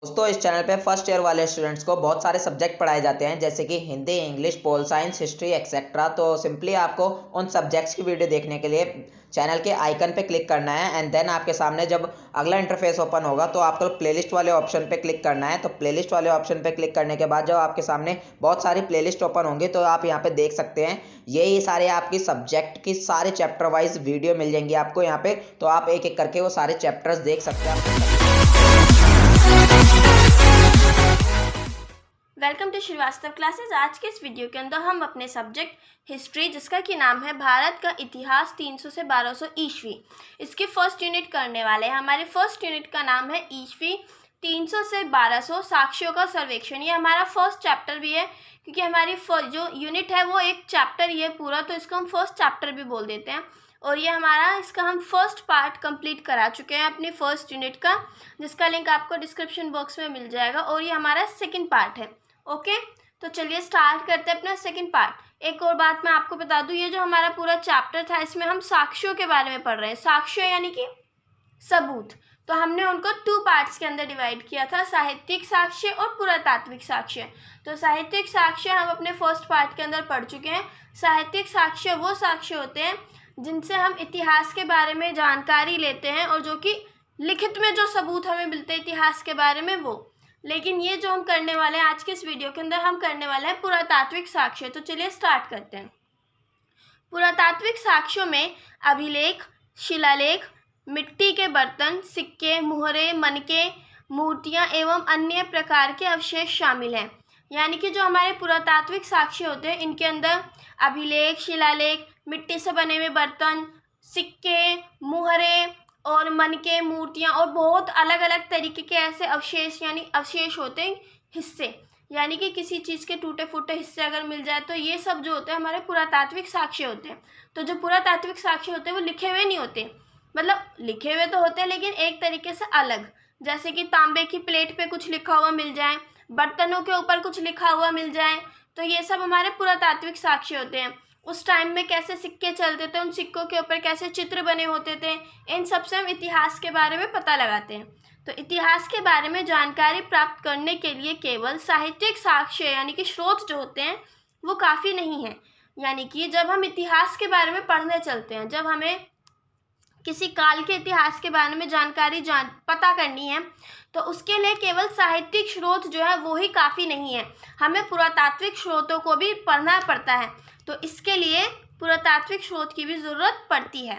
दोस्तों इस चैनल पे फर्स्ट ईयर वाले स्टूडेंट्स को बहुत सारे सब्जेक्ट पढ़ाए जाते हैं जैसे कि Hindi, English, pol science, history etcetera. तो सिंपली आपको उन सब्जेक्ट्स की वीडियो देखने के लिए चैनल के आइकन पे क्लिक करना है एंड देन आपके सामने जब अगला इंटरफेस ओपन होगा तो आपको प्लेलिस्ट वाले ऑप्शन पे क्लिक करना है। तो प्लेलिस्ट वाले ऑप्शन पे क्लिक करने के बाद जब आपके सामने बहुत सारी प्लेलिस्ट ओपन होंगी तो आप यहाँ पे देख सकते हैं यही सारे आपकी सब्जेक्ट की सारे चैप्टर वाइज वीडियो मिल जाएंगी आपको यहाँ पे। तो आप एक एक करके वो सारे चैप्टर्स देख सकते हैं। Welcome to Srivastava classes. आज के इस वीडियो के अंदर हम अपने सब्जेक्ट हिस्ट्री, जिसका कि नाम है भारत का इतिहास 300 से 1200 ईस्वी, इसकी फर्स्ट यूनिट करने वाले हैं। हमारे फर्स्ट यूनिट का नाम है ईस्वी 300 से 1200 साक्ष्यों का सर्वेक्षण। ये हमारा फर्स्ट चैप्टर भी है क्योंकि हमारी जो यूनिट है वो एक चैप्टर ही है पूरा, तो इसको हम फर्स्ट चैप्टर भी बोल देते हैं। और ये हमारा इसका हम फर्स्ट पार्ट कंप्लीट करा चुके हैं अपनी फर्स्ट यूनिट का, जिसका लिंक आपको डिस्क्रिप्शन बॉक्स में मिल जाएगा। और ये हमारा सेकंड पार्ट है। ओके, तो चलिए स्टार्ट करते हैं अपना सेकंड पार्ट। एक और बात मैं आपको बता दूं, ये जो हमारा पूरा चैप्टर था इसमें हम साक्ष्यों के बारे में पढ़ रहे हैं। साक्ष्य यानी कि सबूत। तो हमने उनको 2 पार्ट्स के अंदर डिवाइड किया था, साहित्यिक साक्ष्य और पुरातात्विक साक्ष्य। तो साहित्यिक साक्ष्य हम अपने फर्स्ट पार्ट के अंदर पढ़ चुके हैं। साहित्यिक साक्ष्य वो साक्ष्य होते हैं जिनसे हम इतिहास के बारे में जानकारी लेते हैं और जो कि लिखित में जो सबूत हमें मिलते हैं इतिहास के बारे में वो। लेकिन ये जो हम करने वाले हैं आज के इस वीडियो के अंदर, हम करने वाले हैं पुरातात्विक साक्ष्य। तो चलिए स्टार्ट करते हैं। पुरातात्विक साक्ष्यों में अभिलेख, शिलालेख, मिट्टी के बर्तन, सिक्के, मुहरे, मनके, मूर्तियां एवं अन्य प्रकार के अवशेष शामिल हैं। यानी कि जो हमारे पुरातात्विक साक्ष्य होते हैं इनके अंदर अभिलेख, शिलालेख, मिट्टी से बने हुए बर्तन, सिक्के, मुहरे और मनके, मूर्तियां और बहुत अलग अलग तरीके के ऐसे अवशेष यानी अवशेष होते हैं, हिस्से, यानी कि किसी चीज़ के टूटे फूटे हिस्से अगर मिल जाए तो ये सब जो होते हैं हमारे पुरातात्विक साक्ष्य होते हैं। तो जो पुरातात्विक साक्ष्य होते हैं वो लिखे हुए नहीं होते, मतलब लिखे हुए तो होते हैं लेकिन एक तरीके से अलग। जैसे कि तांबे की प्लेट पे कुछ लिखा हुआ मिल जाए, बर्तनों के ऊपर कुछ लिखा हुआ मिल जाए, तो ये सब हमारे पुरातात्विक साक्ष्य होते हैं। उस टाइम में कैसे सिक्के चलते थे, उन सिक्कों के ऊपर कैसे चित्र बने होते थे, इन सब से हम इतिहास के बारे में पता लगाते हैं। तो इतिहास के बारे में जानकारी प्राप्त करने के लिए केवल साहित्यिक साक्ष्य यानी कि स्रोत जो होते हैं वो काफ़ी नहीं है। यानी कि जब हम इतिहास के बारे में पढ़ने चलते हैं, जब हमें किसी काल के इतिहास के बारे में जानकारी पता करनी है तो उसके लिए केवल साहित्यिक स्रोत जो है वो ही काफ़ी नहीं है, हमें पुरातात्विक स्रोतों को भी पढ़ना पड़ता है। तो इसके लिए पुरातात्विक स्रोत की भी ज़रूरत पड़ती है।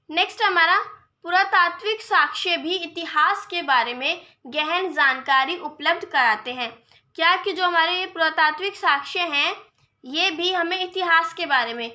नेक्स्ट हमारा पुरातात्विक साक्ष्य भी इतिहास के बारे में गहन जानकारी उपलब्ध कराते हैं। क्या कि जो हमारे ये पुरातात्विक साक्ष्य हैं ये भी हमें इतिहास के बारे में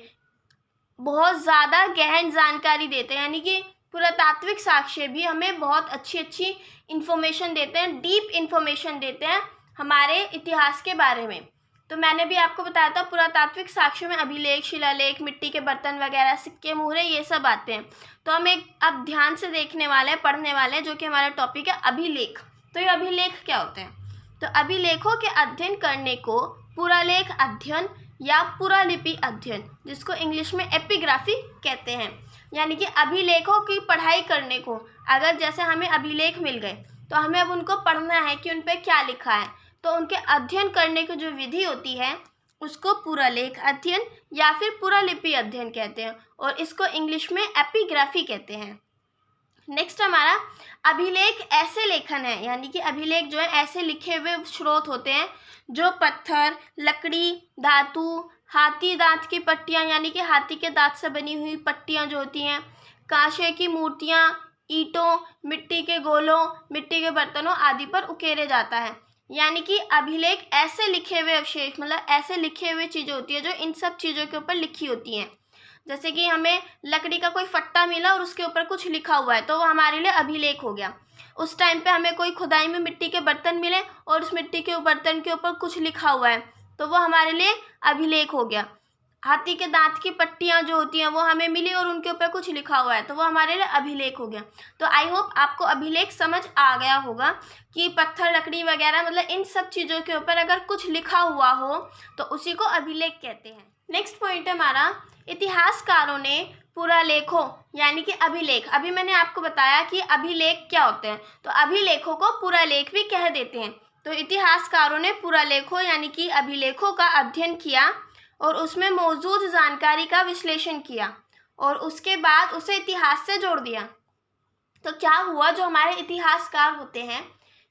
बहुत ज़्यादा गहन जानकारी देते हैं, यानी कि पुरातात्विक साक्ष्य भी हमें बहुत अच्छी अच्छी इन्फॉर्मेशन देते हैं, डीप इन्फॉर्मेशन देते हैं हमारे इतिहास के बारे में। तो मैंने भी आपको बताया था पुरातात्विक साक्ष्य में अभिलेख, शिलालेख, मिट्टी के बर्तन वगैरह, सिक्के, मुहरे ये सब आते हैं। तो हम अब ध्यान से देखने वाले हैं, पढ़ने वाले हैं, जो कि हमारा टॉपिक है अभिलेख। तो ये अभिलेख क्या होते हैं? तो अभिलेखों के अध्ययन करने को पुरालेख अध्ययन या पुरालिपि अध्ययन, जिसको इंग्लिश में एपिग्राफी कहते हैं। यानी कि अभिलेखों की पढ़ाई करने को, अगर जैसे हमें अभिलेख मिल गए तो हमें अब उनको पढ़ना है कि उन पर क्या लिखा है, तो उनके अध्ययन करने की जो विधि होती है उसको पुरालेख अध्ययन या फिर पुरालिपि अध्ययन कहते हैं और इसको इंग्लिश में एपिग्राफी कहते हैं। नेक्स्ट हमारा अभिलेख ऐसे लेखन है, यानी कि अभिलेख जो है ऐसे लिखे हुए स्रोत होते हैं जो पत्थर, लकड़ी, धातु, हाथी दांत की पट्टियाँ यानी कि हाथी के दांत से बनी हुई पट्टियाँ जो होती हैं, कांसे की मूर्तियाँ, ईंटों, मिट्टी के गोलों, मिट्टी के बर्तनों आदि पर उकेरे जाता है। यानी कि अभिलेख ऐसे लिखे हुए अवशेष, मतलब ऐसे लिखे हुए चीज़ें होती है जो इन सब चीज़ों के ऊपर लिखी होती हैं। जैसे कि हमें लकड़ी का कोई फट्टा मिला और उसके ऊपर कुछ लिखा हुआ है तो वो हमारे लिए अभिलेख हो गया। उस टाइम पे हमें कोई खुदाई में मिट्टी के बर्तन मिले और उस मिट्टी के बर्तन के ऊपर कुछ लिखा हुआ है तो वो हमारे लिए अभिलेख हो गया। हाथी के दांत की पट्टियाँ जो होती हैं वो हमें मिली और उनके ऊपर कुछ लिखा हुआ है तो वो हमारे लिए अभिलेख हो गया। तो आई होप आपको अभिलेख समझ आ गया होगा कि पत्थर, लकड़ी वगैरह, मतलब इन सब चीज़ों के ऊपर अगर कुछ लिखा हुआ हो तो उसी को अभिलेख कहते हैं। नेक्स्ट पॉइंट है हमारा, इतिहासकारों ने पुरालेखों यानी कि अभिलेख। अभी मैंने आपको बताया कि अभिलेख क्या होते हैं, तो अभिलेखों को पुरालेख भी कह देते हैं। तो इतिहासकारों ने पुरालेखों यानी कि अभिलेखों का अध्ययन किया और उसमें मौजूद जानकारी का विश्लेषण किया और उसके बाद उसे इतिहास से जोड़ दिया। तो क्या हुआ, जो हमारे इतिहासकार होते हैं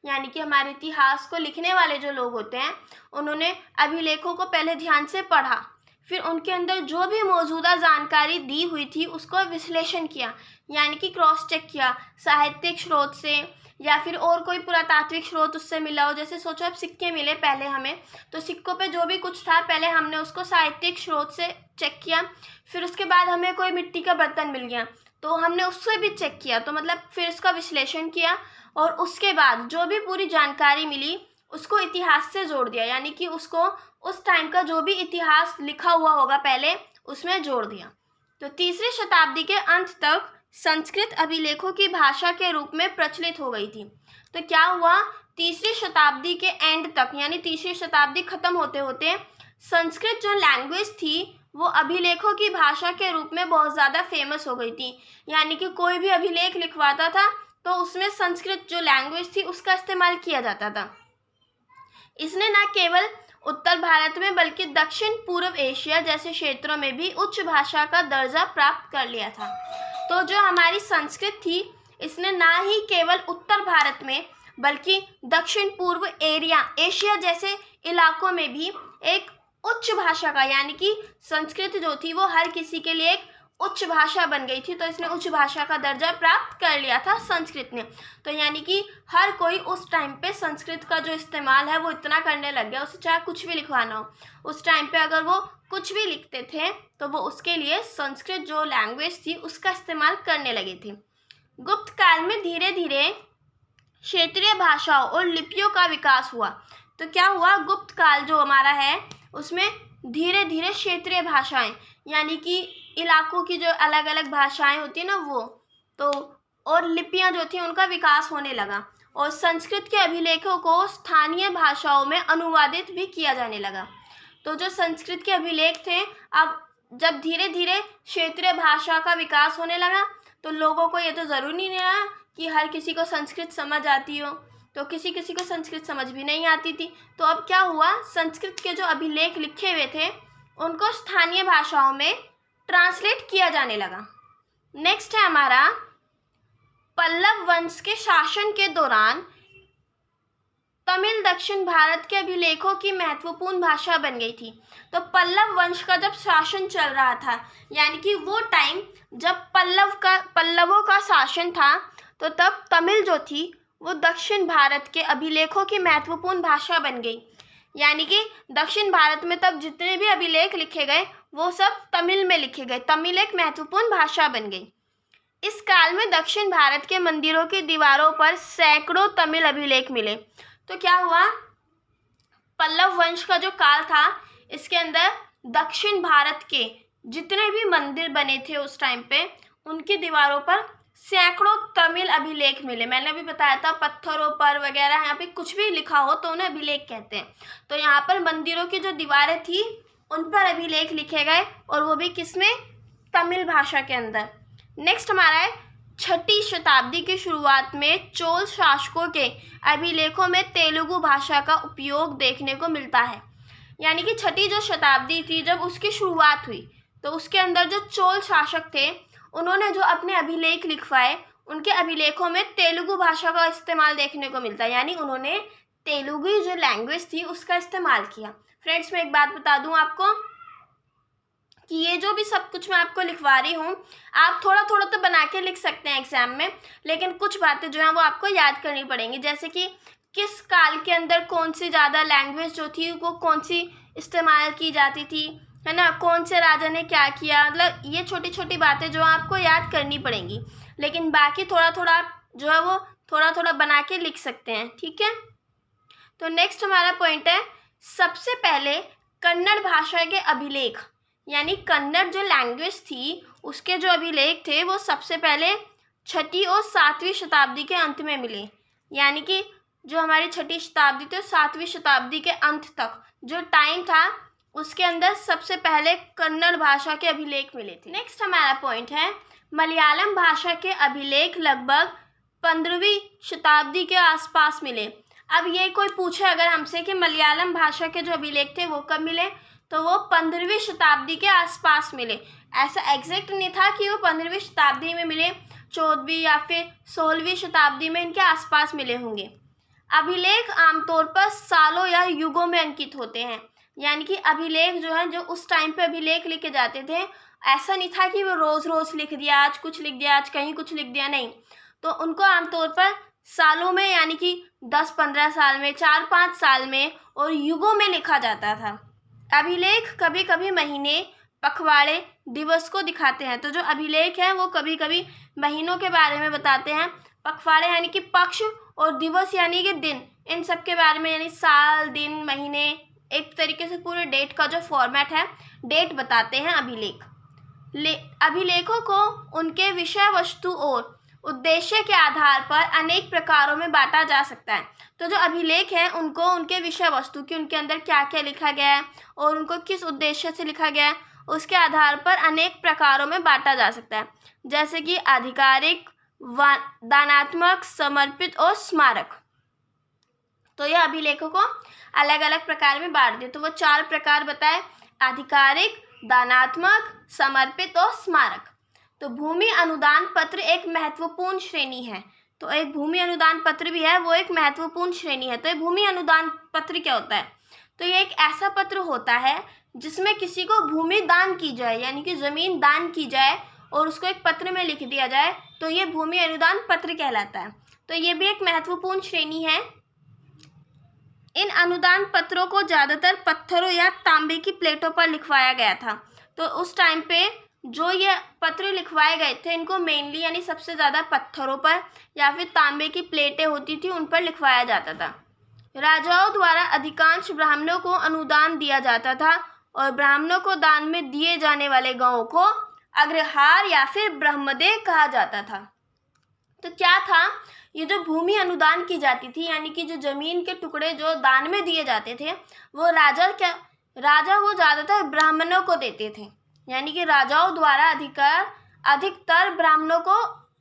यानी कि हमारे इतिहास को लिखने वाले जो लोग होते हैं, उन्होंने अभिलेखों को पहले ध्यान से पढ़ा, फिर उनके अंदर जो भी मौजूदा जानकारी दी हुई थी उसको विश्लेषण किया यानी कि क्रॉस चेक किया साहित्यिक स्रोत से या फिर और कोई पुरातात्विक स्रोत उससे मिला हो। जैसे सोचो अब सिक्के मिले पहले हमें, तो सिक्कों पे जो भी कुछ था पहले हमने उसको साहित्यिक स्रोत से चेक किया, फिर उसके बाद हमें कोई मिट्टी का बर्तन मिल गया तो हमने उससे भी चेक किया, तो मतलब फिर उसका विश्लेषण किया और उसके बाद जो भी पूरी जानकारी मिली उसको इतिहास से जोड़ दिया यानी कि उसको उस टाइम का जो भी इतिहास लिखा हुआ होगा पहले उसमें जोड़ दिया। तो तीसरी शताब्दी के अंत तक संस्कृत अभिलेखों की भाषा के रूप में प्रचलित हो गई थी। तो क्या हुआ, तीसरी शताब्दी के एंड तक यानी तीसरी शताब्दी खत्म होते होते संस्कृत जो लैंग्वेज थी वो अभिलेखों की भाषा के रूप में बहुत ज़्यादा फेमस हो गई थी। यानी कि कोई भी अभिलेख लिखवाता था तो उसमें संस्कृत जो लैंग्वेज थी उसका इस्तेमाल किया जाता था। इसने न केवल उत्तर भारत में बल्कि दक्षिण पूर्व एशिया जैसे क्षेत्रों में भी उच्च भाषा का दर्जा प्राप्त कर लिया था। तो जो हमारी संस्कृत थी इसने ना ही केवल उत्तर भारत में बल्कि दक्षिण पूर्व एशिया जैसे इलाकों में भी एक उच्च भाषा का यानी कि संस्कृत जो थी वो हर किसी के लिए एक उच्च भाषा बन गई थी। तो इसने उच्च भाषा का दर्जा प्राप्त कर लिया था संस्कृत ने। तो यानी कि हर कोई उस टाइम पे संस्कृत का जो इस्तेमाल है वो इतना करने लग गया, उसे चाहे कुछ भी लिखवाना हो उस टाइम पे अगर वो कुछ भी लिखते थे तो वो उसके लिए संस्कृत जो लैंग्वेज थी उसका इस्तेमाल करने लगे थे। गुप्त काल में धीरे धीरे क्षेत्रीय भाषाओं और लिपियों का विकास हुआ। तो क्या हुआ, गुप्त काल जो हमारा है उसमें धीरे धीरे क्षेत्रीय भाषाएं यानी कि इलाकों की जो अलग अलग भाषाएं होती है ना वो, तो और लिपियां जो थी उनका विकास होने लगा और संस्कृत के अभिलेखों को स्थानीय भाषाओं में अनुवादित भी किया जाने लगा। तो जो संस्कृत के अभिलेख थे अब जब धीरे धीरे क्षेत्रीय भाषा का विकास होने लगा तो लोगों को ये तो ज़रूरी नहीं रहा कि हर किसी को संस्कृत समझ आती हो, तो किसी किसी को संस्कृत समझ भी नहीं आती थी। तो अब क्या हुआ, संस्कृत के जो अभिलेख लिखे हुए थे उनको स्थानीय भाषाओं में ट्रांसलेट किया जाने लगा। नेक्स्ट है हमारा पल्लव वंश के शासन के दौरान तमिल दक्षिण भारत के अभिलेखों की महत्वपूर्ण भाषा बन गई थी। तो पल्लव वंश का जब शासन चल रहा था यानी कि वो टाइम जब पल्लवों का शासन था तो तब तमिल जो थी वो दक्षिण भारत के अभिलेखों की महत्वपूर्ण भाषा बन गई। यानी कि दक्षिण भारत में तब जितने भी अभिलेख लिखे गए वो सब तमिल में लिखे गए, तमिल एक महत्वपूर्ण भाषा बन गई। इस काल में दक्षिण भारत के मंदिरों की दीवारों पर सैकड़ों तमिल अभिलेख मिले। तो क्या हुआ, पल्लव वंश का जो काल था इसके अंदर दक्षिण भारत के जितने भी मंदिर बने थे उस टाइम पे उनकी दीवारों पर सैकड़ों तमिल अभिलेख मिले। मैंने अभी बताया था पत्थरों पर वगैरह यहाँ पे कुछ भी लिखा हो तो उन्हें अभिलेख कहते हैं। तो यहाँ पर मंदिरों की जो दीवारें थी उन पर अभिलेख लिखे गए और वो भी किसमें, तमिल भाषा के अंदर। नेक्स्ट हमारा है छठी शताब्दी की शुरुआत में चोल शासकों के अभिलेखों में तेलुगु भाषा का उपयोग देखने को मिलता है। यानी कि छठी जो शताब्दी थी जब उसकी शुरुआत हुई तो उसके अंदर जो चोल शासक थे उन्होंने जो अपने अभिलेख लिखवाए उनके अभिलेखों में तेलुगु भाषा का इस्तेमाल देखने को मिलता है। यानी उन्होंने तेलुगु जो लैंग्वेज थी उसका इस्तेमाल किया। फ्रेंड्स मैं एक बात बता दूं आपको कि ये जो भी सब कुछ मैं आपको लिखवा रही हूँ आप थोड़ा थोड़ा तो बना के लिख सकते हैं एग्जाम में, लेकिन कुछ बातें जो हैं वो आपको याद करनी पड़ेंगी। जैसे कि किस काल के अंदर कौन सी ज़्यादा लैंग्वेज जो थी वो कौन सी इस्तेमाल की जाती थी, है ना, कौन से राजा ने क्या किया, मतलब ये छोटी छोटी बातें जो आपको याद करनी पड़ेंगी। लेकिन बाकी थोड़ा थोड़ा जो है वो थोड़ा थोड़ा बना के लिख सकते हैं, ठीक है। तो नेक्स्ट हमारा पॉइंट है सबसे पहले कन्नड़ भाषा के अभिलेख, यानी कन्नड़ जो लैंग्वेज थी उसके जो अभिलेख थे वो सबसे पहले छठी और सातवीं शताब्दी के अंत में मिले। यानी कि जो हमारी छठी शताब्दी थी 7वीं शताब्दी के अंत तक जो टाइम था उसके अंदर सबसे पहले कन्नड़ भाषा के अभिलेख मिले थे। नेक्स्ट हमारा पॉइंट है मलयालम भाषा के अभिलेख लगभग 15वीं शताब्दी के आसपास मिले। अब ये कोई पूछे अगर हमसे कि मलयालम भाषा के जो अभिलेख थे वो कब मिले, तो वो 15वीं शताब्दी के आसपास मिले। ऐसा एग्जैक्ट नहीं था कि वो 15वीं शताब्दी में मिले, 14वीं या फिर 16वीं शताब्दी में इनके आसपास मिले होंगे। अभिलेख आमतौर पर सालों या युगों में अंकित होते हैं, यानी कि अभिलेख जो है, जो उस टाइम पे अभिलेख लिखे जाते थे, ऐसा नहीं था कि वो रोज़ रोज़ लिख दिया, आज कुछ लिख दिया, आज कहीं कुछ लिख दिया, नहीं। तो उनको आमतौर पर सालों में, यानी कि 10-15 साल में, 4-5 साल में और युगों में लिखा जाता था। अभिलेख कभी कभी महीने, पखवाड़े, दिवस को दिखाते हैं। तो जो अभिलेख हैं वो कभी कभी महीनों के बारे में बताते हैं, पखवाड़े यानी कि पक्ष और दिवस यानी कि दिन, इन सब के बारे में, यानी साल, दिन, महीने, एक तरीके से पूरे डेट का जो फॉर्मेट है, डेट बताते हैं अभिलेख। अभिलेखों को उनके विषय वस्तु और उद्देश्य के आधार पर अनेक प्रकारों में बांटा जा सकता है। तो जो अभिलेख हैं उनको उनके विषय वस्तु की, उनके अंदर क्या क्या लिखा गया है और उनको किस उद्देश्य से लिखा गया है, उसके आधार पर अनेक प्रकारों में बांटा जा सकता है, जैसे कि आधिकारिक, दानात्मक, समर्पित और स्मारक। तो यह अभिलेखों को अलग अलग प्रकार में बांट दिए। तो वो 4 प्रकार बताए, आधिकारिक, दानात्मक, समर्पित और स्मारक। तो भूमि अनुदान पत्र एक महत्वपूर्ण श्रेणी है। तो एक भूमि अनुदान पत्र भी है, वो एक महत्वपूर्ण श्रेणी है। तो ये भूमि अनुदान पत्र क्या होता है? तो ये एक ऐसा पत्र होता है जिसमें किसी को भूमि दान की जाए, यानी कि ज़मीन दान की जाए और उसको एक पत्र में लिख दिया जाए, तो ये भूमि अनुदान पत्र कहलाता है। तो ये भी एक महत्वपूर्ण श्रेणी है। इन अनुदान पत्रों को ज़्यादातर पत्थरों या तांबे की प्लेटों पर लिखवाया गया था। तो उस टाइम पे जो ये पत्र लिखवाए गए थे, इनको मेनली यानी सबसे ज़्यादा पत्थरों पर या फिर तांबे की प्लेटें होती थी, उन पर लिखवाया जाता था। राजाओं द्वारा अधिकांश ब्राह्मणों को अनुदान दिया जाता था और ब्राह्मणों को दान में दिए जाने वाले गांवों को अग्रहार या फिर ब्रह्मदेव कहा जाता था। तो क्या था, ये जो भूमि अनुदान की जाती थी, यानी कि जो जमीन के टुकड़े जो दान में दिए जाते थे, वो राजा वो ज़्यादातर ब्राह्मणों को देते थे, यानी कि राजाओं द्वारा अधिकतर ब्राह्मणों को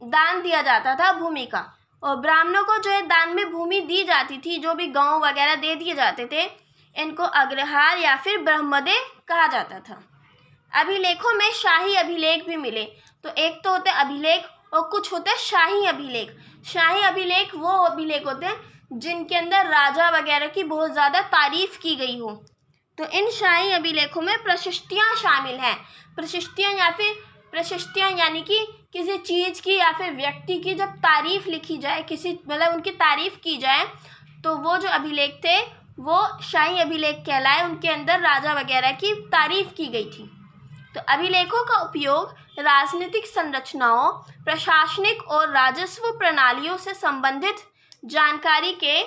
दान दिया जाता था भूमि का। और ब्राह्मणों को जो है दान में भूमि दी जाती थी, जो भी गांव वगैरह दे दिए जाते थे, इनको अग्रहार या फिर ब्रह्मदेव कहा जाता था। अभिलेखों में शाही अभिलेख भी मिले। तो एक तो होते अभिलेख और कुछ होते हैं शाही अभिलेख। शाही अभिलेख वो अभिलेख होते हैं जिनके अंदर राजा वगैरह की बहुत ज़्यादा तारीफ की गई हो। तो इन शाही अभिलेखों में प्रशस्तियाँ शामिल हैं। प्रशस्तियाँ यानी कि किसी चीज़ की या फिर व्यक्ति की जब तारीफ लिखी जाए, उनकी तारीफ की जाए, तो वो जो अभिलेख थे वो शाही अभिलेख कहलाए। उनके अंदर राजा वगैरह की तारीफ की गई थी। तो अभिलेखों का उपयोग राजनीतिक संरचनाओं, प्रशासनिक और राजस्व प्रणालियों से संबंधित जानकारी के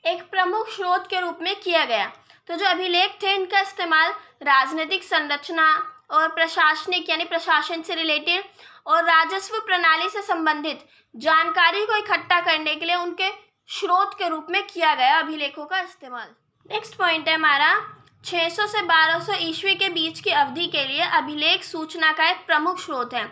एक प्रमुख स्रोत के रूप में किया गया। तो जो अभिलेख थे, इनका इस्तेमाल राजनीतिक संरचना और प्रशासनिक यानी प्रशासन से रिलेटेड और राजस्व प्रणाली से संबंधित जानकारी को इकट्ठा करने के लिए उनके स्रोत के रूप में किया गया अभिलेखों का इस्तेमाल। नेक्स्ट पॉइंट है हमारा 600 से 1200 ईस्वी के बीच की अवधि के लिए अभिलेख सूचना का एक प्रमुख स्रोत है।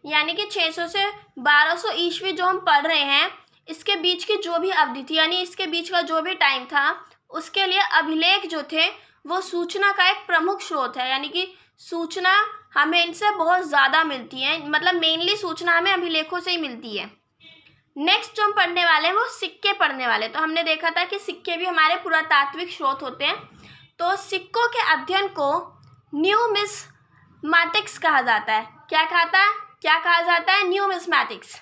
यानी कि 600 से 1200 ईस्वी जो हम पढ़ रहे हैं, इसके बीच की जो भी अवधि थी, यानी इसके बीच का जो भी टाइम था, उसके लिए अभिलेख जो थे वो सूचना का एक प्रमुख स्रोत है। यानी कि सूचना हमें इनसे बहुत ज़्यादा मिलती है, मतलब मेनली सूचना हमें अभिलेखों से ही मिलती है। नेक्स्ट जो हम पढ़ने वाले हैं वो सिक्के पढ़ने वाले। तो हमने देखा था कि सिक्के भी हमारे पुरातात्विक स्रोत होते हैं। तो सिक्कों के अध्ययन को न्यूमिस्मैटिक्स कहा जाता है। क्या कहा जाता है? न्यूमिस्मैटिक्स।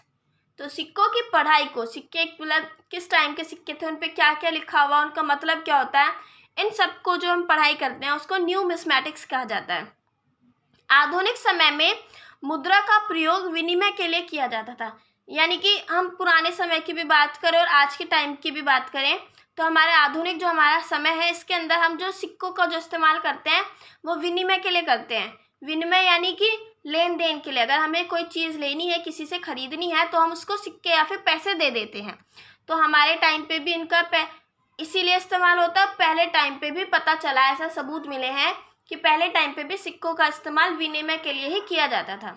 तो सिक्कों की पढ़ाई को, सिक्के मतलब किस टाइम के सिक्के थे, उन पे क्या क्या लिखा हुआ, उनका मतलब क्या होता है, इन सब को जो हम पढ़ाई करते हैं उसको न्यूमिस्मैटिक्स कहा जाता है। आधुनिक समय में मुद्रा का प्रयोग विनिमय के लिए किया जाता था। यानी कि हम पुराने समय की भी बात करें और आज के टाइम की भी बात करें, तो हमारे आधुनिक जो हमारा समय है, इसके अंदर हम जो सिक्कों का जो इस्तेमाल करते हैं वो विनिमय के लिए करते हैं। विनिमय यानी कि लेन देन के लिए। अगर हमें कोई चीज़ लेनी है, किसी से ख़रीदनी है, तो हम उसको सिक्के या फिर पैसे दे देते हैं। तो हमारे टाइम पे भी इनका इसीलिए इस्तेमाल होता है। पहले टाइम पे भी पता चला, ऐसा सबूत मिले हैं कि पहले टाइम पे भी सिक्कों का इस्तेमाल विनिमय के लिए ही किया जाता था।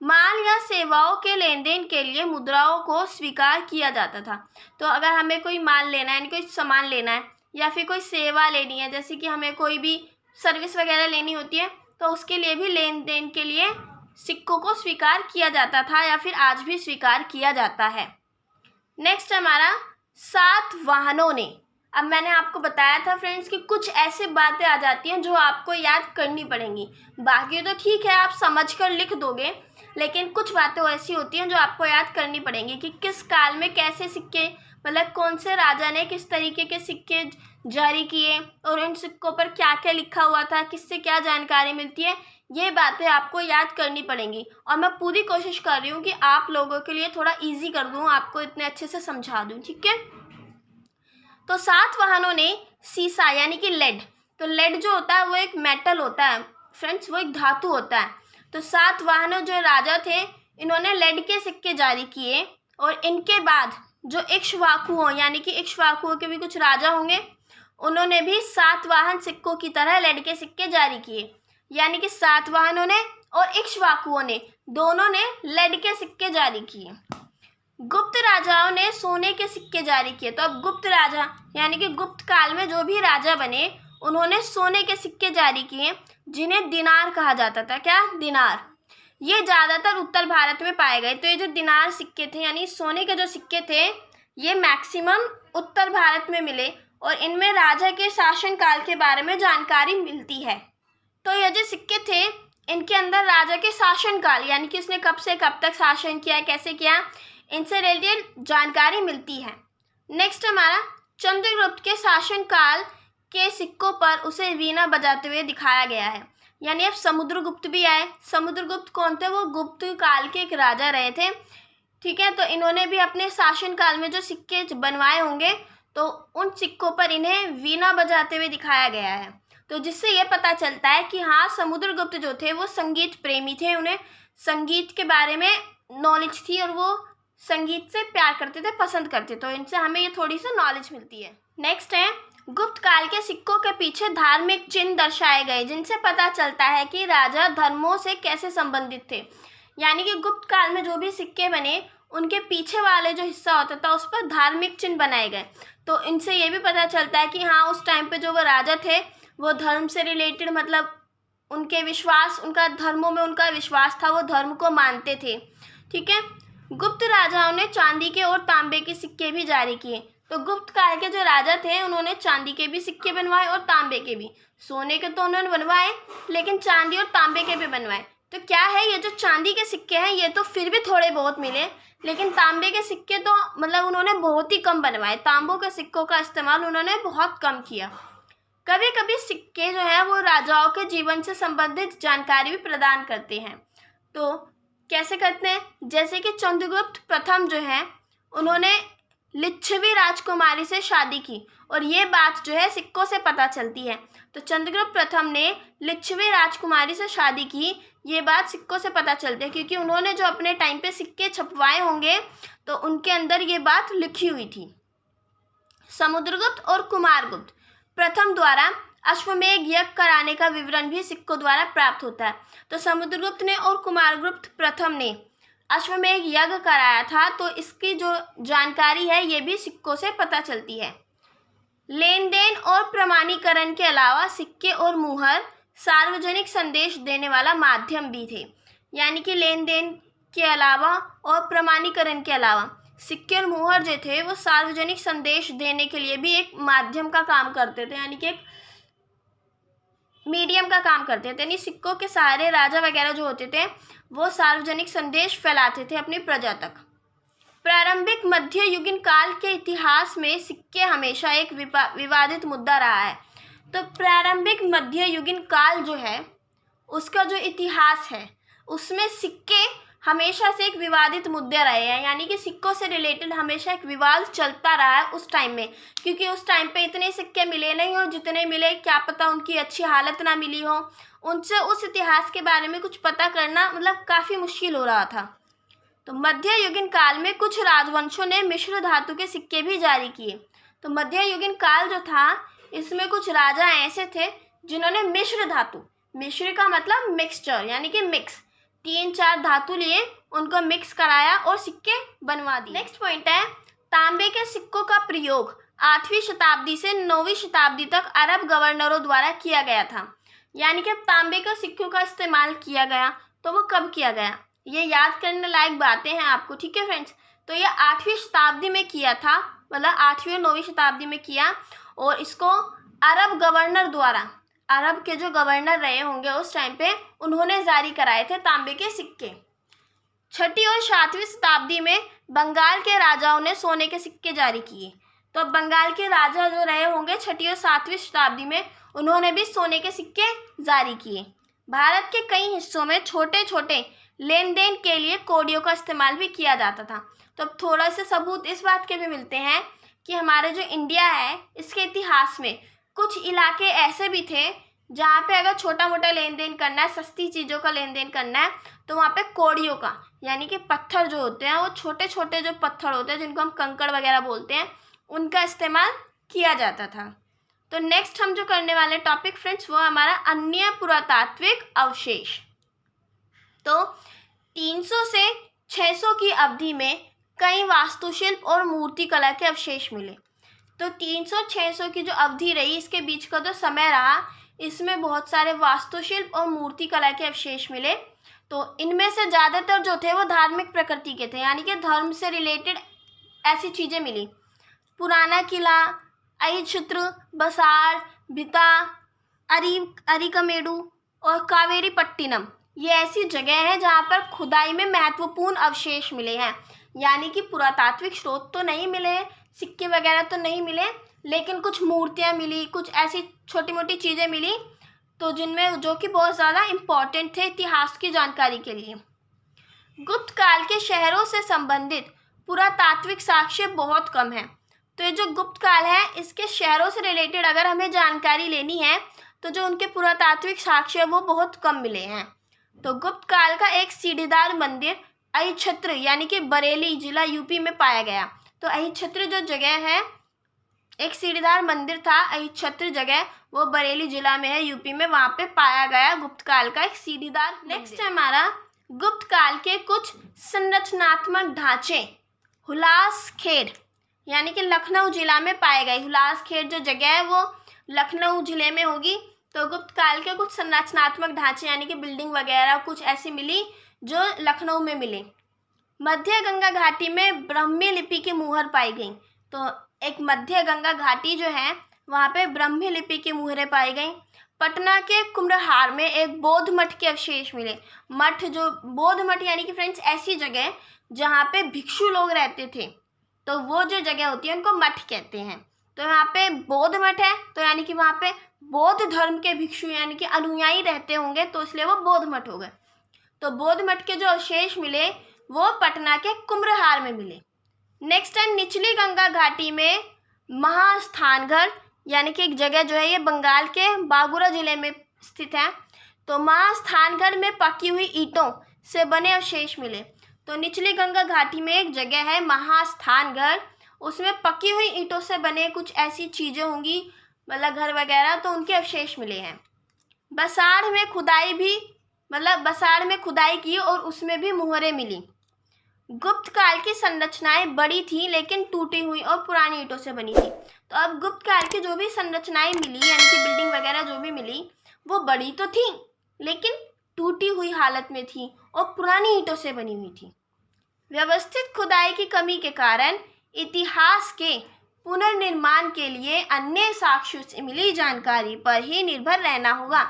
माल या सेवाओं के लेन देन के लिए मुद्राओं को स्वीकार किया जाता था। तो अगर हमें कोई माल लेना है यानी कोई सामान लेना है या फिर कोई सेवा लेनी है, जैसे कि हमें कोई भी सर्विस वगैरह लेनी होती है, तो उसके लिए भी लेन देन के लिए सिक्कों को स्वीकार किया जाता था या फिर आज भी स्वीकार किया जाता है। नेक्स्ट हमारा सातवाहनों ने। अब मैंने आपको बताया था फ्रेंड्स कि कुछ ऐसी बातें आ जाती हैं जो आपको याद करनी पड़ेंगी। बाकी तो ठीक है, आप समझ कर लिख दोगे, लेकिन कुछ बातें ऐसी होती हैं जो आपको याद करनी पड़ेंगी कि किस काल में कैसे सिक्के, मतलब कौन से राजा ने किस तरीके के सिक्के जारी किए और इन सिक्कों पर क्या क्या लिखा हुआ था, किससे क्या जानकारी मिलती है, ये बातें आपको याद करनी पड़ेंगी। और मैं पूरी कोशिश कर रही हूँ कि आप लोगों के लिए थोड़ा ईजी कर दूँ, आपको इतने अच्छे से समझा दूँ, ठीक है। तो सातवाहनों ने सीसा यानी कि लेड, तो लेड जो होता है वो एक मेटल होता है फ्रेंड्स, वो एक धातु होता है। तो सातवाहनों जो राजा थे, इन्होंने लेड के सिक्के जारी किए और इनके बाद जो इक्ष्वाकुओं यानी कि इक्ष्वाकुओं के भी कुछ राजा होंगे, उन्होंने भी सातवाहन सिक्कों की तरह लेड के सिक्के जारी किए। यानी कि सातवाहनों ने और इक्ष्वाकुओं ने दोनों ने लेड के सिक्के जारी किए। गुप्त राजाओं ने सोने के सिक्के जारी किए। तो अब गुप्त राजा यानी कि गुप्त काल में जो भी राजा बने, उन्होंने सोने के सिक्के जारी किए जिन्हें दिनार कहा जाता था। क्या? दिनार। ये ज़्यादातर उत्तर भारत में पाए गए। तो ये जो दिनार सिक्के थे यानी सोने के जो सिक्के थे, ये मैक्सिमम उत्तर भारत में मिले और इनमें राजा के शासनकाल के बारे में जानकारी मिलती है। तो ये जो सिक्के थे, इनके अंदर राजा के शासनकाल यानी कि उसने कब से कब तक शासन किया, कैसे किया, इनसे रिलेटेड जानकारी मिलती है। नेक्स्ट हमारा चंद्रगुप्त के शासनकाल के सिक्कों पर उसे वीणा बजाते हुए दिखाया गया है। यानी अब समुद्रगुप्त भी आए। समुद्रगुप्त कौन थे? वो गुप्त काल के एक राजा रहे थे, ठीक है। तो इन्होंने भी अपने शासनकाल में जो सिक्के बनवाए होंगे, तो उन सिक्कों पर इन्हें वीणा बजाते हुए दिखाया गया है। तो जिससे ये पता चलता है कि हाँ, समुद्रगुप्त जो थे वो संगीत प्रेमी थे, उन्हें संगीत के बारे में नॉलेज थी और वो संगीत से प्यार करते थे, पसंद करते। तो इनसे हमें ये थोड़ी सी नॉलेज मिलती है। नेक्स्ट है, गुप्त काल के सिक्कों के पीछे धार्मिक चिन्ह दर्शाए गए जिनसे पता चलता है कि राजा धर्मों से कैसे संबंधित थे। यानी कि गुप्त काल में जो भी सिक्के बने, उनके पीछे वाले जो हिस्सा होता था उस पर धार्मिक चिन्ह बनाए गए। तो इनसे ये भी पता चलता है कि हाँ, उस टाइम पे जो वो राजा थे वो धर्म से रिलेटेड, मतलब उनके विश्वास, उनका धर्मों में उनका विश्वास था, वो धर्म को मानते थे, ठीक है। गुप्त राजाओं ने चांदी के और तांबे के सिक्के भी जारी किए। तो गुप्त काल के जो राजा थे, उन्होंने चांदी के भी सिक्के बनवाए और तांबे के भी। सोने के तो उन्होंने बनवाए, लेकिन चांदी और तांबे के भी बनवाए। तो क्या है, ये जो चांदी के सिक्के हैं ये तो फिर भी थोड़े बहुत मिले, लेकिन तांबे के सिक्के तो मतलब उन्होंने बहुत ही कम बनवाए। तांबों के सिक्कों का इस्तेमाल उन्होंने बहुत कम किया। कभी कभी सिक्के जो है वो राजाओं के जीवन से संबंधित जानकारी भी प्रदान करते हैं। तो कैसे करते हैं? जैसे कि चंद्रगुप्त प्रथम जो है, उन्होंने लिच्छवी राजकुमारी से शादी की और ये बात जो है सिक्कों से पता चलती है। तो चंद्रगुप्त प्रथम ने लिच्छवी राजकुमारी से शादी की, ये बात सिक्कों से पता चलती है क्योंकि उन्होंने जो अपने टाइम पे सिक्के छपवाए होंगे तो उनके अंदर ये बात लिखी हुई थी। समुद्रगुप्त और कुमारगुप्त प्रथम द्वारा अश्वमेध यज्ञ कराने का विवरण भी सिक्कों द्वारा प्राप्त होता है। तो समुद्रगुप्त ने और कुमारगुप्त प्रथम ने अश्वमेध यज्ञ कराया था, तो इसकी जो जानकारी है ये भी सिक्कों से पता चलती है। लेन देन और प्रमाणीकरण के अलावा सिक्के और मुहर सार्वजनिक संदेश देने वाला माध्यम भी थे। यानी कि लेन देन के अलावा और प्रमाणीकरण के अलावा सिक्के और मुहर जो थे वो सार्वजनिक संदेश देने के लिए भी एक माध्यम का काम करते थे, यानी कि एक मीडियम का काम करते थे। यानी सिक्कों के सहारे राजा वगैरह जो होते थे वो सार्वजनिक संदेश फैलाते थे अपनी प्रजा तक। प्रारंभिक मध्य युगीन काल के इतिहास में सिक्के हमेशा एक विवादित मुद्दा रहा है। तो प्रारंभिक मध्य युगीन काल जो है उसका जो इतिहास है उसमें सिक्के हमेशा से एक विवादित मुद्दे रहे हैं। यानी कि सिक्कों से रिलेटेड हमेशा एक विवाद चलता रहा है उस टाइम में, क्योंकि उस टाइम पे इतने सिक्के मिले नहीं और जितने मिले क्या पता उनकी अच्छी हालत ना मिली हो, उनसे उस इतिहास के बारे में कुछ पता करना मतलब काफ़ी मुश्किल हो रहा था। तो मध्य युगीन काल में कुछ राजवंशों ने मिश्र धातु के सिक्के भी जारी किए। तो मध्य युगीन काल जो था इसमें कुछ राजा ऐसे थे जिन्होंने मिश्र धातु, मिश्र का मतलब मिक्सचर यानी कि मिक्स, 3-4 धातु लिए, उनको मिक्स कराया और सिक्के बनवा दिए। नेक्स्ट पॉइंट है तांबे के सिक्कों का प्रयोग 8वीं शताब्दी से 9वीं शताब्दी तक अरब गवर्नरों द्वारा किया गया था। यानी कि तांबे के सिक्कों का इस्तेमाल किया गया, तो वो कब किया गया, ये याद करने लायक बातें हैं आपको, ठीक है फ्रेंड्स। तो ये 8वीं शताब्दी में किया था, मतलब 8वीं और 9वीं शताब्दी में किया, और इसको अरब गवर्नर द्वारा, अरब के जो गवर्नर रहे होंगे उस टाइम पे, उन्होंने जारी कराए थे तांबे के सिक्के। 6वीं और 7वीं शताब्दी में बंगाल के राजाओं ने सोने के सिक्के जारी किए। तो बंगाल के राजा जो रहे होंगे 6वीं और 7वीं शताब्दी में, उन्होंने भी सोने के सिक्के जारी किए। भारत के कई हिस्सों में छोटे छोटे लेन देन के लिए कौड़ियों का इस्तेमाल भी किया जाता था। तो अब थोड़ा से सबूत इस बात के भी मिलते हैं कि हमारे जो इंडिया है, इसके इतिहास में कुछ इलाके ऐसे भी थे जहाँ पे अगर छोटा मोटा लेन देन करना है, सस्ती चीज़ों का लेन देन करना है, तो वहाँ पे कौड़ियों का, यानी कि पत्थर जो होते हैं, वो छोटे छोटे जो पत्थर होते हैं जिनको हम कंकड़ वगैरह बोलते हैं, उनका इस्तेमाल किया जाता था। तो नेक्स्ट हम जो करने वाले टॉपिक फ्रेंड्स, वो हमारा अन्य पुरातात्विक अवशेष। तो 300 से 600 की अवधि में कई वास्तुशिल्प और मूर्तिकला के अवशेष मिले। तो 300-600 की जो अवधि रही, इसके बीच का जो समय रहा, इसमें बहुत सारे वास्तुशिल्प और मूर्तिकला के अवशेष मिले। तो इनमें से ज़्यादातर जो थे वो धार्मिक प्रकृति के थे, यानी कि धर्म से रिलेटेड ऐसी चीज़ें मिली। पुराना किला, अहिच्छत्र, बसार, भिता, अरिकमेडु और कावेरीपट्टिनम, ये ऐसी जगह है जहाँ पर खुदाई में महत्वपूर्ण अवशेष मिले हैं। यानी कि पुरातात्विक स्रोत तो नहीं मिले, सिक्के वगैरह तो नहीं मिले, लेकिन कुछ मूर्तियाँ मिली, कुछ ऐसी छोटी मोटी चीज़ें मिली, तो जिनमें जो कि बहुत ज़्यादा इम्पॉर्टेंट थे इतिहास की जानकारी के लिए। गुप्त काल के शहरों से संबंधित पुरातात्विक साक्ष्य बहुत कम है। तो ये जो गुप्त काल है, इसके शहरों से रिलेटेड अगर हमें जानकारी लेनी है, तो जो उनके पुरातात्विक साक्ष्य वो बहुत कम मिले हैं। तो गुप्त काल का एक सीढ़ीदार मंदिर अहिच्छत्र यानी कि बरेली जिला यूपी में पाया गया। तो अहिच्छत्र जो जगह है, एक सीढ़ीदार मंदिर था अहिच्छत्र जगह, वो बरेली जिला में है, यूपी में, वहाँ पे पाया गया गुप्त काल का एक सीढ़ीदार। नेक्स्ट है हमारा गुप्त काल के कुछ संरचनात्मक ढांचे हुलास खेड़ यानी कि लखनऊ जिला में पाए गए। हुलास खेड़ जो जगह है वो लखनऊ जिले में होगी। तो गुप्त काल के कुछ संरचनात्मक ढांचे यानी कि बिल्डिंग वगैरह कुछ ऐसी मिली जो लखनऊ में मिले। मध्य गंगा घाटी में ब्राह्मी लिपि की मुहर पाई गई। तो एक मध्य गंगा घाटी जो है, वहाँ पे ब्राह्मी लिपि की मुहरें पाई गई। पटना के कुम्हरार में एक बौद्ध मठ के अवशेष मिले। मठ, जो बौद्ध मठ यानी कि फ्रेंड्स ऐसी जगह जहाँ पे भिक्षु लोग रहते थे, तो वो जो जगह होती है उनको मठ कहते हैं। तो यहाँ पे बौद्ध मठ है, तो यानी कि वहाँ पे बौद्ध धर्म के भिक्षु यानी कि अनुयायी रहते होंगे, तो इसलिए वो बौद्ध मठ हो गए। तो बौद्ध मठ के जो अवशेष मिले वो पटना के कुम्हरार में मिले। नेक्स्ट है निचली गंगा घाटी में महास्थानगढ़ यानी कि एक जगह जो है, ये बंगाल के बागुरा जिले में स्थित है। तो महास्थानगढ़ में पकी हुई ईंटों से बने अवशेष मिले। तो निचली गंगा घाटी में एक जगह है महास्थानगढ़, उसमें पकी हुई ईंटों से बने कुछ ऐसी चीज़ें होंगी, मतलब घर वगैरह, तो उनके अवशेष मिले हैं। बसाड़ में खुदाई भी, मतलब बसाड़ में खुदाई की और उसमें भी मुहरें मिली। गुप्त काल की संरचनाएं बड़ी थी लेकिन टूटी हुई और पुरानी ईंटों से बनी थी। तो अब गुप्त काल की जो भी संरचनाएं मिली यानी कि बिल्डिंग वगैरह जो भी मिली, वो बड़ी तो थी लेकिन टूटी हुई हालत में थी और पुरानी ईंटों से बनी हुई थी। व्यवस्थित खुदाई की कमी के कारण इतिहास के पुनर्निर्माण के लिए अन्य साक्ष्यों से मिली जानकारी पर ही निर्भर रहना होगा।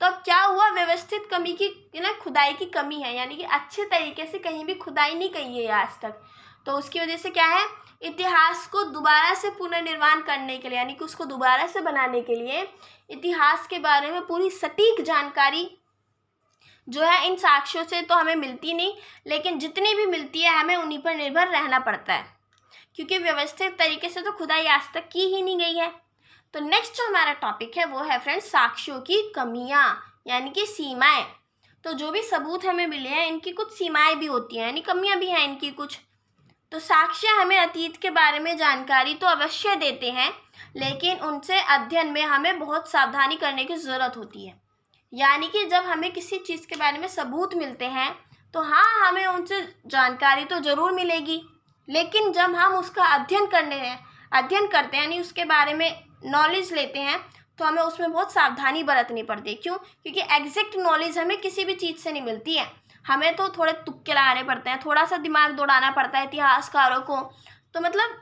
तो अब क्या हुआ, व्यवस्थित कमी की खुदाई की कमी है, यानी कि अच्छे तरीके से कहीं भी खुदाई नहीं की है आज तक। तो उसकी वजह से क्या है, इतिहास को दोबारा से पुनर्निर्माण करने के लिए यानी कि उसको दोबारा से बनाने के लिए इतिहास के बारे में पूरी सटीक जानकारी जो है इन साक्ष्यों से तो हमें मिलती नहीं, लेकिन जितनी भी मिलती है हमें उन्हीं पर निर्भर रहना पड़ता है, क्योंकि व्यवस्थित तरीके से तो खुदाई आज तक की ही नहीं गई है। तो नेक्स्ट जो हमारा टॉपिक है वो है फ्रेंड्स साक्ष्यों की कमियां यानी कि सीमाएं। तो जो भी सबूत हमें मिले हैं इनकी कुछ सीमाएं भी होती हैं यानी कमियां भी हैं इनकी कुछ। तो साक्ष्य हमें अतीत के बारे में जानकारी तो अवश्य देते हैं, लेकिन उनसे अध्ययन में हमें बहुत सावधानी करने की ज़रूरत होती है। यानी कि जब हमें किसी चीज़ के बारे में सबूत मिलते हैं तो हाँ, हमें उनसे जानकारी तो ज़रूर मिलेगी, लेकिन जब हम उसका अध्ययन करते हैं यानी उसके बारे में नॉलेज लेते हैं तो हमें उसमें बहुत सावधानी बरतनी पड़ती है। क्यों? क्योंकि एग्जैक्ट नॉलेज हमें किसी भी चीज़ से नहीं मिलती है, हमें तो थोड़े तुक्के लगाने पड़ते हैं, थोड़ा सा दिमाग दौड़ाना पड़ता है इतिहासकारों को, तो मतलब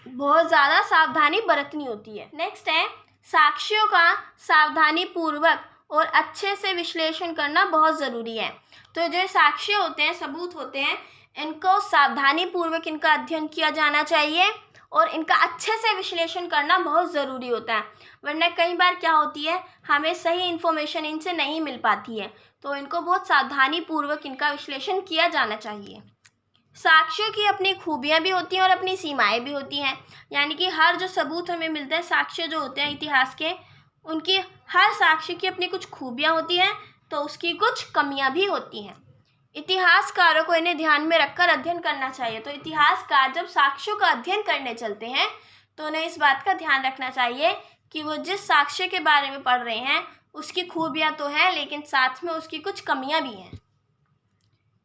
बहुत ज़्यादा सावधानी बरतनी होती है। नेक्स्ट है, साक्ष्यों का सावधानी पूर्वक और अच्छे से विश्लेषण करना बहुत ज़रूरी है। तो जो साक्ष्य होते हैं, सबूत होते हैं, इनको सावधानी पूर्वक इनका अध्ययन किया जाना चाहिए और इनका अच्छे से विश्लेषण करना बहुत ज़रूरी होता है, वरना कई बार क्या होती है, हमें सही इन्फॉर्मेशन इनसे नहीं मिल पाती है, तो इनको बहुत सावधानी पूर्वक इनका विश्लेषण किया जाना चाहिए। साक्ष्यों की अपनी खूबियाँ भी होती हैं और अपनी सीमाएँ भी होती हैं, यानी कि हर जो सबूत हमें मिलते हैं, साक्ष्य जो होते हैं इतिहास के, उनकी हर साक्ष्य की अपनी कुछ खूबियाँ होती हैं तो उसकी कुछ कमियाँ भी होती हैं। इतिहासकारों को इन्हें ध्यान में रखकर अध्ययन करना चाहिए। तो इतिहासकार जब साक्ष्यों का अध्ययन करने चलते हैं तो उन्हें इस बात का ध्यान रखना चाहिए कि वो जिस साक्ष्य के बारे में पढ़ रहे हैं उसकी खूबियाँ तो हैं, लेकिन साथ में उसकी कुछ कमियाँ भी हैं।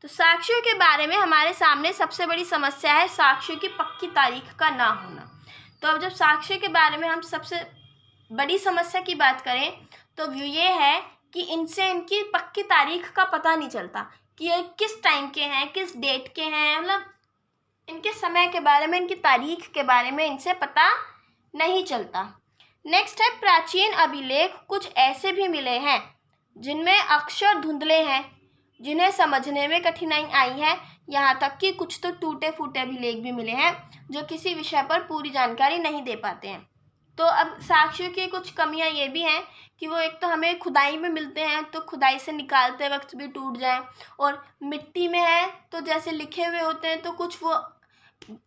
तो साक्ष्यों के बारे में हमारे सामने सबसे बड़ी समस्या है साक्ष्यों की पक्की तारीख का ना होना। तो अब जब साक्ष्य के बारे में हम सबसे बड़ी समस्या की बात करें तो व्यू ये है कि इनसे इनकी पक्की तारीख का पता नहीं चलता कि ये किस टाइम के हैं, किस डेट के हैं, मतलब इनके समय के बारे में, इनकी तारीख के बारे में इनसे पता नहीं चलता। नेक्स्ट है, प्राचीन अभिलेख कुछ ऐसे भी मिले हैं जिनमें अक्षर धुंधले हैं, जिन्हें समझने में कठिनाई आई है। यहाँ तक कि कुछ तो टूटे फूटे अभिलेख भी मिले हैं जो किसी विषय पर पूरी जानकारी नहीं दे पाते हैं। तो अब साक्ष्यों की कुछ कमियां ये भी हैं कि वो एक तो हमें खुदाई में मिलते हैं तो खुदाई से निकालते वक्त भी टूट जाए, और मिट्टी में है तो जैसे लिखे हुए होते हैं तो कुछ वो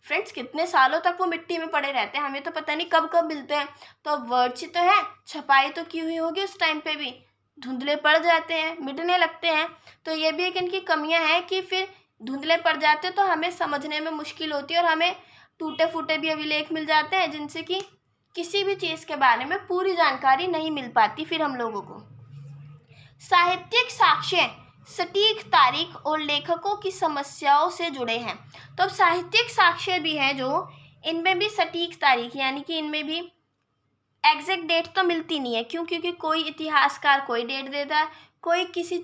फ्रेंड्स कितने सालों तक वो मिट्टी में पड़े रहते हैं, हमें तो पता नहीं कब कब मिलते हैं। तो वर्ड्स ही तो है, छपाई तो की हुई होगी उस टाइम पे भी, धुंधले पड़ जाते हैं, मिटने लगते हैं। तो ये भी एक इनकी कमियां हैं कि फिर धुंधले पड़ जाते हैं तो हमें समझने में मुश्किल होती है और हमें टूटे फूटे भी अभिलेख मिल जाते हैं जिनसे कि किसी भी चीज़ के बारे में पूरी जानकारी नहीं मिल पाती फिर हम लोगों को। साहित्यिक साक्ष्य सटीक तारीख और लेखकों की समस्याओं से जुड़े हैं। तो अब साहित्यिक साक्ष्य भी हैं जो, इनमें भी सटीक तारीख यानी कि इनमें भी एग्जैक्ट डेट तो मिलती नहीं है। क्यों? क्योंकि कोई इतिहासकार कोई डेट देता है, कोई किसी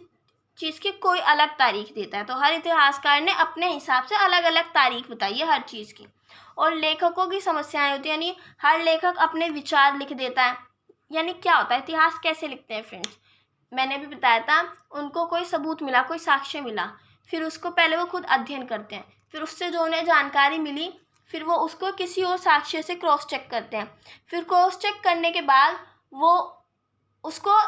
चीज़ की कोई अलग तारीख देता है, तो हर इतिहासकार ने अपने हिसाब से अलग अलग तारीख बताई है हर चीज़ की। और लेखकों की समस्याएं होती हैं, यानी हर लेखक अपने विचार लिख देता है। यानी क्या होता है, इतिहास कैसे लिखते हैं फ्रेंड्स, मैंने भी बताया था, उनको कोई सबूत मिला, कोई साक्ष्य मिला, फिर उसको पहले वो खुद अध्ययन करते हैं, फिर उससे जो उन्हें जानकारी मिली फिर वो उसको किसी और साक्ष्य से क्रॉस चेक करते हैं, फिर क्रॉस चेक करने के बाद वो उसको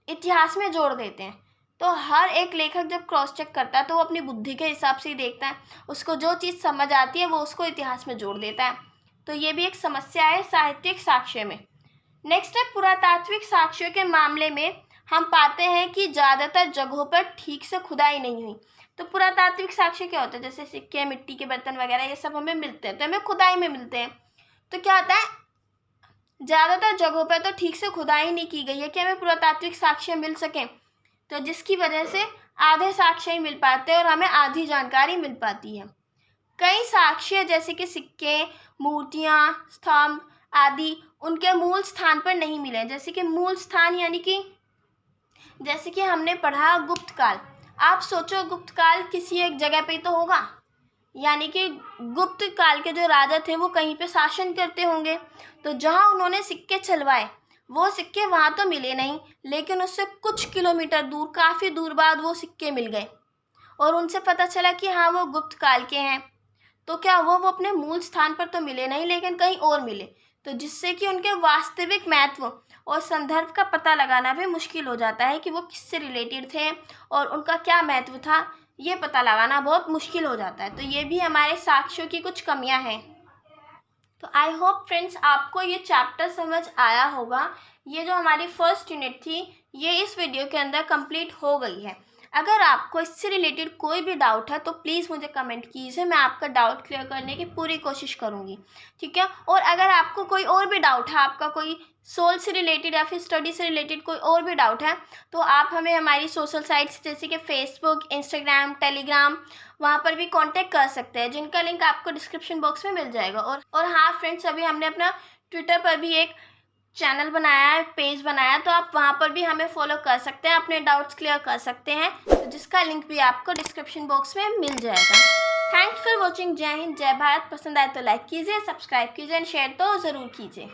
इतिहास में जोड़ देते हैं। तो हर एक लेखक जब क्रॉस चेक करता है तो वो अपनी बुद्धि के हिसाब से ही देखता है, उसको जो चीज़ समझ आती है वो उसको इतिहास में जोड़ देता है। तो ये भी एक समस्या है साहित्यिक साक्ष्य में। नेक्स्ट है, पुरातात्विक साक्ष्यों के मामले में हम पाते हैं कि ज़्यादातर जगहों पर ठीक से खुदाई नहीं हुई। तो पुरातात्विक साक्ष्य क्या होता है, जैसे सिक्के, मिट्टी के बर्तन वगैरह ये सब हमें मिलते हैं, तो हमें खुदाई में मिलते हैं। तो क्या होता है, ज़्यादातर जगहों पर तो ठीक से खुदाई नहीं की गई है कि हमें पुरातात्विक साक्ष्य मिल सकें, तो जिसकी वजह से आधे साक्ष्य ही मिल पाते हैं और हमें आधी जानकारी मिल पाती है। कई साक्ष्य जैसे कि सिक्के, मूर्तियाँ, स्तंभ आदि उनके मूल स्थान पर नहीं मिले। जैसे कि मूल स्थान यानी कि जैसे कि हमने पढ़ा गुप्त काल, आप सोचो गुप्त काल किसी एक जगह पे तो होगा, यानी कि गुप्त काल के जो राजा थे वो कहीं पे शासन करते होंगे, तो जहाँ उन्होंने सिक्के चलवाए वो सिक्के वहाँ तो मिले नहीं, लेकिन उससे कुछ किलोमीटर दूर, काफ़ी दूर बाद वो सिक्के मिल गए और उनसे पता चला कि हाँ वो गुप्त काल के हैं। तो क्या वो अपने मूल स्थान पर तो मिले नहीं लेकिन कहीं और मिले, तो जिससे कि उनके वास्तविक महत्व और संदर्भ का पता लगाना भी मुश्किल हो जाता है कि वो किससे रिलेटेड थे और उनका क्या महत्व था, ये पता लगाना बहुत मुश्किल हो जाता है। तो ये भी हमारे साक्ष्यों की कुछ कमियां हैं। तो आई होप फ्रेंड्स आपको ये चैप्टर समझ आया होगा। ये जो हमारी फर्स्ट यूनिट थी ये इस वीडियो के अंदर कंप्लीट हो गई है। अगर आपको इससे रिलेटेड कोई भी डाउट है तो प्लीज़ मुझे कमेंट कीजिए, मैं आपका डाउट क्लियर करने की पूरी कोशिश करूँगी, ठीक है। और अगर आपको कोई और भी डाउट है, आपका कोई सोल से रिलेटेड या फिर स्टडी से रिलेटेड कोई और भी डाउट है, तो आप हमें हमारी सोशल साइट्स जैसे कि फेसबुक, इंस्टाग्राम, टेलीग्राम, वहाँ पर भी कांटेक्ट कर सकते हैं, जिनका लिंक आपको डिस्क्रिप्शन बॉक्स में मिल जाएगा। और हाँ फ्रेंड्स, अभी हमने अपना ट्विटर पर भी एक चैनल बनाया है, पेज बनाया है, तो आप वहाँ पर भी हमें फॉलो कर सकते हैं, अपने डाउट्स क्लियर कर सकते हैं, तो जिसका लिंक भी आपको डिस्क्रिप्शन बॉक्स में मिल जाएगा। Thanks for watching. जय हिंद, जय भारत। पसंद आए तो लाइक कीजिए, सब्सक्राइब कीजिए एंड शेयर तो ज़रूर कीजिए।